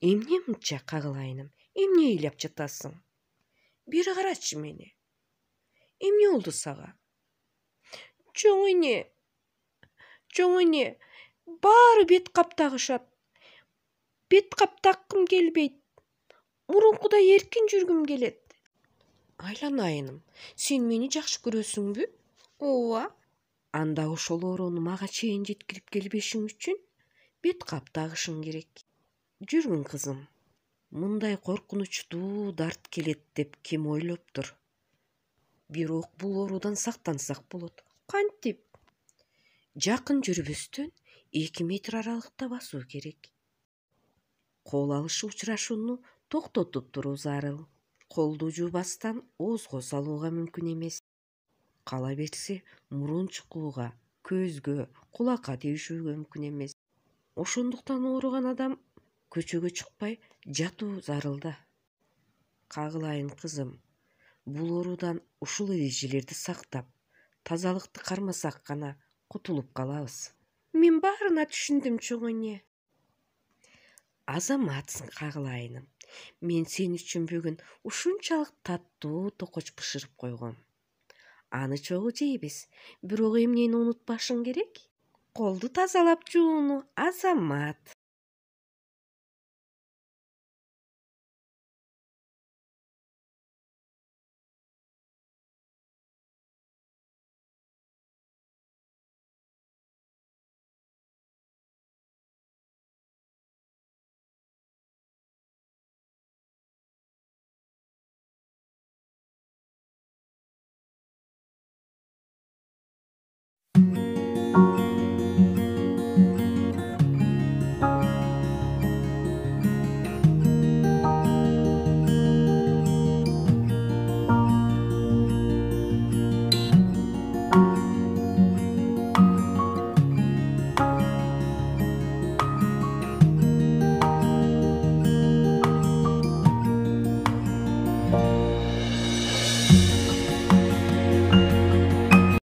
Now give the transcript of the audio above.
Эмне мынча кагылайыным? Эмне ыйлап жатасың? Бери карачы мени. Эмне болду сага? Чоң эне, баары бет кап тагышат. Бет кап таккым келбейт. Мурункудай эркин жүргүм келет. Айланайыным, сен мени жакшы көрөсүңбү? Ооба. Анда ошол ороону мага чейин жеткирип келбешиң үчүн бет кап тагышың керек. Жүргүн кызым. Мындай коркунучтуу дарт келет деп ким ойлоптур? Бирок бул оруудан сактансак болот. Кантип? Жакын жүрбөстөн 2 метр аралыкта басуу керек. Кол алышы учурашууну токтотуп туруу зарыл. Колду жуубастан оозго салууга мүмкүн эмес. Кала берсе, мурун чукууга, көзгө, кулакка тийишүүгө мүмкүн эмес. Ошондуктан ооруган адам көчөгө чыкпай жатуу зарыл да. Кагылайын кызым, бул оруудан ушул эрежелерди сактап, тазалыкты кармасак гана кутулуп калабыз. Мен баарына түшүндүм, чоң эне. Азаматсың, кагылайыным. Мен сен үчүн бүгүн ушунчалык таттуу токоч бышырып койгом. Аны чогуу жейбиз, бирок эмнени унутпашың керек? Колду тазалап жууну, Азамат.